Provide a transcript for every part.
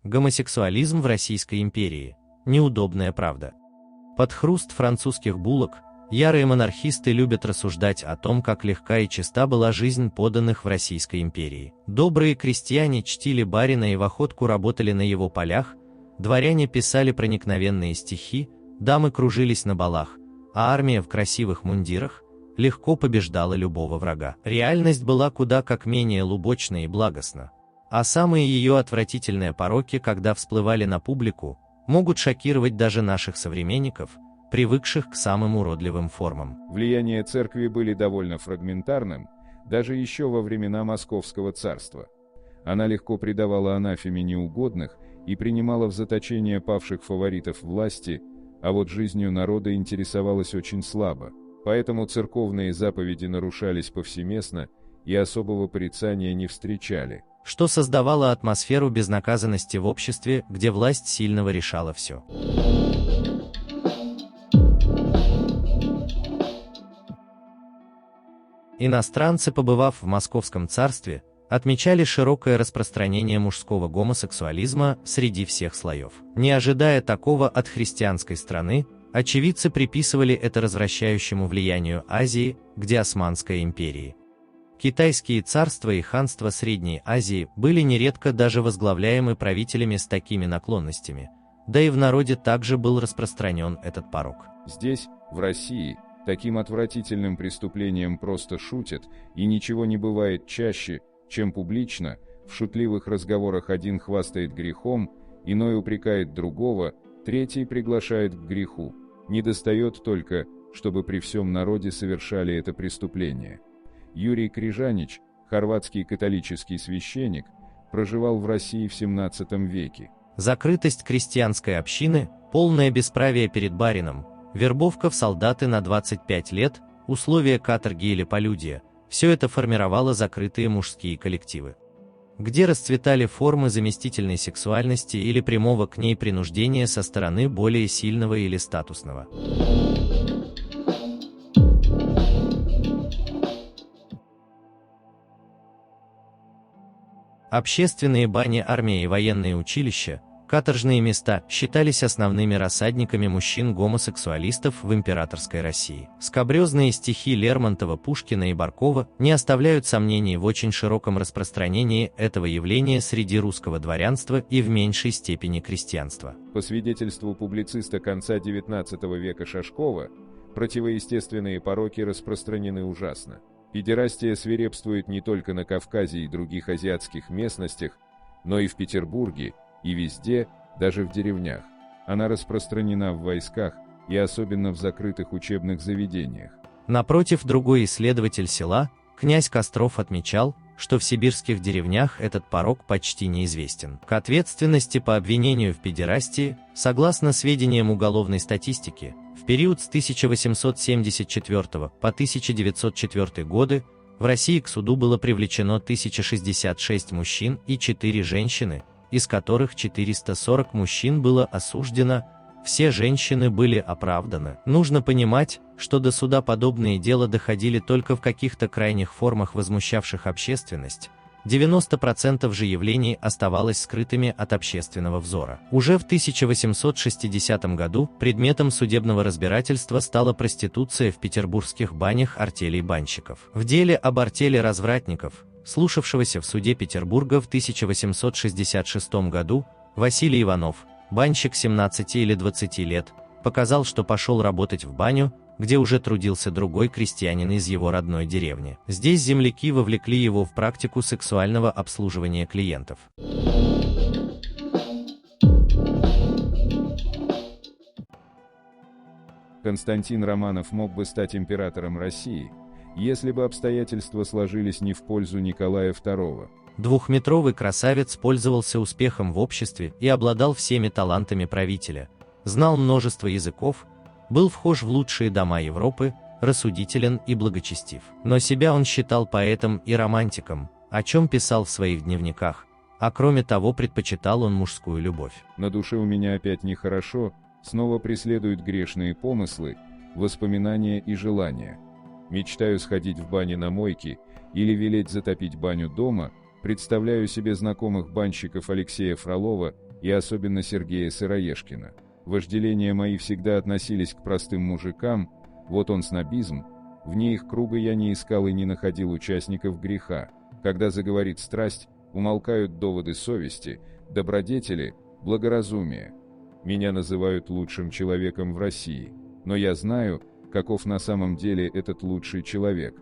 Гомосексуализм в Российской империи. Неудобная правда. Под хруст французских булок ярые монархисты любят рассуждать о том, как легка и чиста была жизнь подданных в Российской империи. Добрые крестьяне чтили барина и в охотку работали на его полях, дворяне писали проникновенные стихи, дамы кружились на балах, а армия в красивых мундирах легко побеждала любого врага. Реальность была куда как менее лубочна и благостна. А самые ее отвратительные пороки, когда всплывали на публику, могут шокировать даже наших современников, привыкших к самым уродливым формам. Влияние церкви были довольно фрагментарным, даже еще во времена Московского царства. Она легко предавала анафеме неугодных и принимала в заточение павших фаворитов власти, а вот жизнью народа интересовалась очень слабо. Поэтому церковные заповеди нарушались повсеместно и особого порицания не встречали. Что создавало атмосферу безнаказанности в обществе, где власть сильного решала все. Иностранцы, побывав в Московском царстве, отмечали широкое распространение мужского гомосексуализма среди всех слоев. Не ожидая такого от христианской страны, очевидцы приписывали это развращающему влиянию Азии, где Османской империи. Китайские царства и ханства Средней Азии были нередко даже возглавляемы правителями с такими наклонностями, да и в народе также был распространен этот порок. Здесь, в России, таким отвратительным преступлением просто шутят, и ничего не бывает чаще, чем публично, в шутливых разговорах один хвастает грехом, иной упрекает другого, третий приглашает к греху. Недостает только, чтобы при всем народе совершали это преступление. Юрий Крижанич, хорватский католический священник, проживал в России в XVII веке. Закрытость крестьянской общины, полное бесправие перед барином, вербовка в солдаты на 25 лет, условия каторги или полюдия – все это формировало закрытые мужские коллективы, где расцветали формы заместительной сексуальности или прямого к ней принуждения со стороны более сильного или статусного. Общественные бани, армия и военные училища, каторжные места считались основными рассадниками мужчин-гомосексуалистов в императорской России. Скабрезные стихи Лермонтова, Пушкина и Баркова не оставляют сомнений в очень широком распространении этого явления среди русского дворянства и в меньшей степени крестьянства. По свидетельству публициста конца XIX века Шашкова, противоестественные пороки распространены ужасно. Педерастия свирепствует не только на Кавказе и других азиатских местностях, но и в Петербурге, и везде, даже в деревнях. Она распространена в войсках и особенно в закрытых учебных заведениях. Напротив, другой исследователь села, князь Костров, отмечал, что в сибирских деревнях этот порок почти неизвестен. К ответственности по обвинению в педерастии, согласно сведениям уголовной статистики, в период с 1874 по 1904 годы в России к суду было привлечено 1066 мужчин и 4 женщины, из которых 440 мужчин было осуждено, все женщины были оправданы. Нужно понимать, что до суда подобные дела доходили только в каких-то крайних формах, возмущавших общественность. 90% же явлений оставалось скрытыми от общественного взора. Уже в 1860 году предметом судебного разбирательства стала проституция в петербургских банях артелей банщиков. В деле об артели развратников, слушавшегося в суде Петербурга в 1866 году, Василий Иванов, банщик 17 или 20 лет, показал, что пошел работать в баню, где уже трудился другой крестьянин из его родной деревни. Здесь земляки вовлекли его в практику сексуального обслуживания клиентов. Константин Романов мог бы стать императором России, если бы обстоятельства сложились не в пользу Николая II. Двухметровый красавец пользовался успехом в обществе и обладал всеми талантами правителя, знал множество языков, был вхож в лучшие дома Европы, рассудителен и благочестив. Но себя он считал поэтом и романтиком, о чем писал в своих дневниках, а кроме того предпочитал он мужскую любовь. «На душе у меня опять нехорошо, снова преследуют грешные помыслы, воспоминания и желания. Мечтаю сходить в бане на мойке или велеть затопить баню дома, представляю себе знакомых банщиков Алексея Фролова, и особенно Сергея Сыроежкина. Вожделения мои всегда относились к простым мужикам, вот он снобизм, вне их круга я не искал и не находил участников греха. Когда заговорит страсть, умолкают доводы совести, добродетели, благоразумия. Меня называют лучшим человеком в России, но я знаю, каков на самом деле этот лучший человек.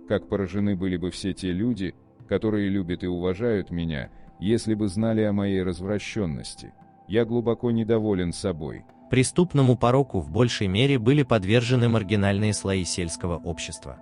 Как поражены были бы все те люди, которые любят и уважают меня, если бы знали о моей развращенности. Я глубоко недоволен собой. Преступному пороку в большей мере были подвержены маргинальные слои сельского общества.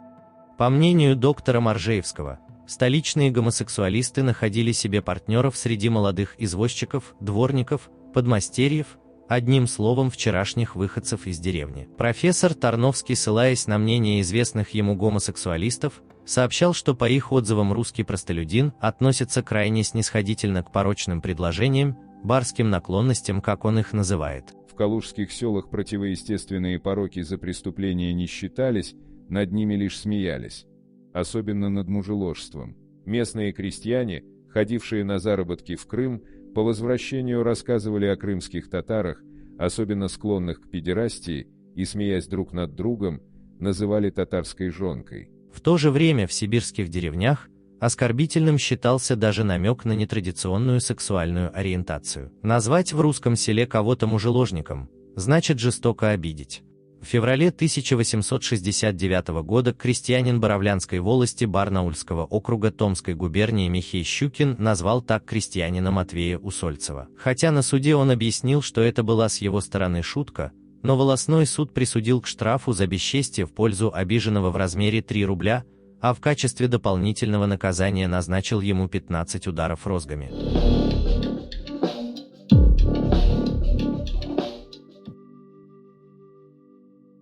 По мнению доктора Маржеевского, столичные гомосексуалисты находили себе партнеров среди молодых извозчиков, дворников, подмастерьев, одним словом, вчерашних выходцев из деревни. Профессор Тарновский, ссылаясь на мнение известных ему гомосексуалистов, сообщал, что по их отзывам русский простолюдин относится крайне снисходительно к порочным предложениям, барским наклонностям, как он их называет. В калужских селах противоестественные пороки за преступления не считались, над ними лишь смеялись. Особенно над мужеложством. Местные крестьяне, ходившие на заработки в Крым, по возвращению рассказывали о крымских татарах, особенно склонных к педерастии, и, смеясь друг над другом, называли татарской жонкой. В то же время в сибирских деревнях оскорбительным считался даже намек на нетрадиционную сексуальную ориентацию. Назвать в русском селе кого-то мужеложником значит жестоко обидеть. В феврале 1869 года крестьянин Боровлянской волости Барнаульского округа Томской губернии Михей Щукин назвал так крестьянина Матвея Усольцева. Хотя на суде он объяснил, что это была с его стороны шутка, но волостной суд присудил к штрафу за бесчестие в пользу обиженного в размере 3 рубля, а в качестве дополнительного наказания назначил ему 15 ударов розгами.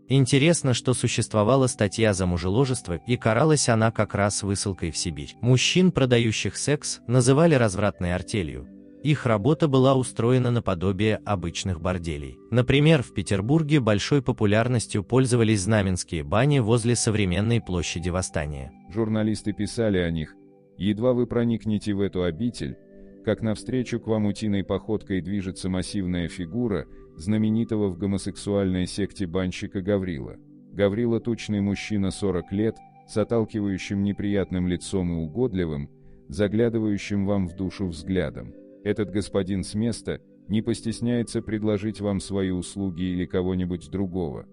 Интересно, что существовала статья за мужеложество, и каралась она как раз высылкой в Сибирь. Мужчин, продающих секс, называли развратной артелью. Их работа была устроена наподобие обычных борделей. Например, в Петербурге большой популярностью пользовались знаменские бани возле современной площади Восстания. Журналисты писали о них: «Едва вы проникнете в эту обитель, как навстречу к вам утиной походкой движется массивная фигура знаменитого в гомосексуальной секте банщика Гаврила. Гаврила – тучный мужчина 40 лет, с отталкивающим неприятным лицом и угодливым, заглядывающим вам в душу взглядом. Этот господин с места не постесняется предложить вам свои услуги или кого-нибудь другого.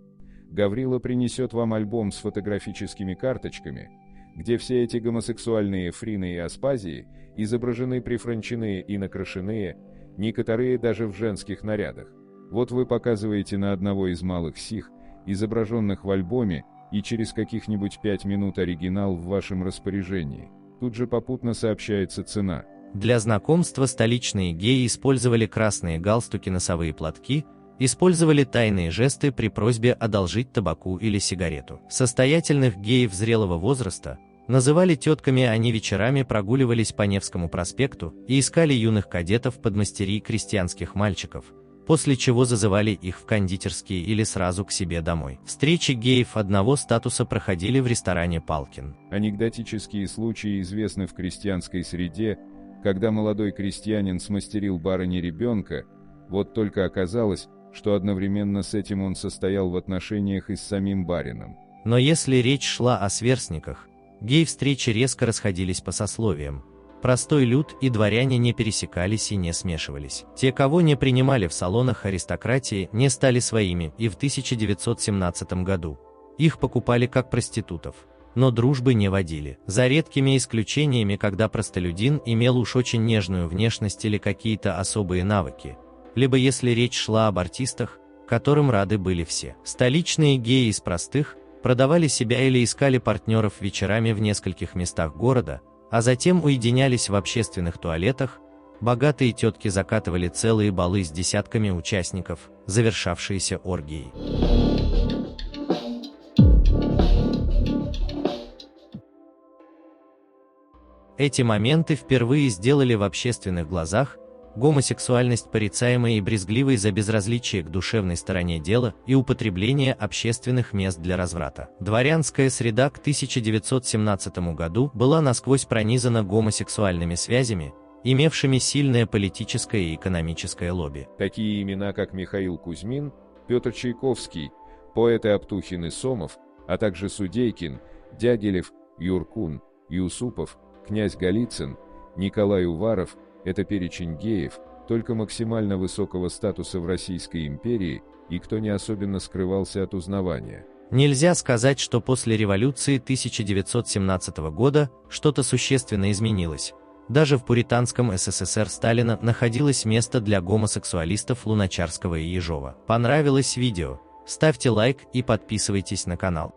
Гаврила принесет вам альбом с фотографическими карточками, где все эти гомосексуальные фрины и аспазии изображены прифранченные и накрашенные, некоторые даже в женских нарядах. Вот вы показываете на одного из малых сих, изображенных в альбоме, и через каких-нибудь 5 минут оригинал в вашем распоряжении. Тут же попутно сообщается цена». Для знакомства столичные геи использовали красные галстуки, носовые платки, использовали тайные жесты при просьбе одолжить табаку или сигарету. Состоятельных геев зрелого возраста называли тетками, они вечерами прогуливались по Невскому проспекту и искали юных кадетов под мастерий крестьянских мальчиков, после чего зазывали их в кондитерские или сразу к себе домой. Встречи геев одного статуса проходили в ресторане «Палкин». Анекдотические случаи известны в крестьянской среде, когда молодой крестьянин смастерил барыне ребенка, вот только оказалось, что одновременно с этим он состоял в отношениях и с самим барином. Но если речь шла о сверстниках, гей-встречи резко расходились по сословиям. Простой люд и дворяне не пересекались и не смешивались. Те, кого не принимали в салонах аристократии, не стали своими, и в 1917 году их покупали как проститутов, но дружбы не водили. За редкими исключениями, когда простолюдин имел уж очень нежную внешность или какие-то особые навыки, либо если речь шла об артистах, которым рады были все. Столичные геи из простых продавали себя или искали партнеров вечерами в нескольких местах города, а затем уединялись в общественных туалетах. Богатые тетки закатывали целые балы с десятками участников, завершавшиеся оргией. Эти моменты впервые сделали в общественных глазах гомосексуальность порицаемой и брезгливой за безразличие к душевной стороне дела и употребление общественных мест для разврата. Дворянская среда к 1917 году была насквозь пронизана гомосексуальными связями, имевшими сильное политическое и экономическое лобби. Такие имена, как Михаил Кузьмин, Петр Чайковский, поэты Аптухин и Сомов, а также Судейкин, Дягилев, Юркун, Юсупов, князь Голицын, Николай Уваров – это перечень геев, только максимально высокого статуса в Российской империи и кто не особенно скрывался от узнавания. Нельзя сказать, что после революции 1917 года что-то существенно изменилось. Даже в пуританском СССР Сталина находилось место для гомосексуалистов Луначарского и Ежова. Понравилось видео? Ставьте лайк и подписывайтесь на канал.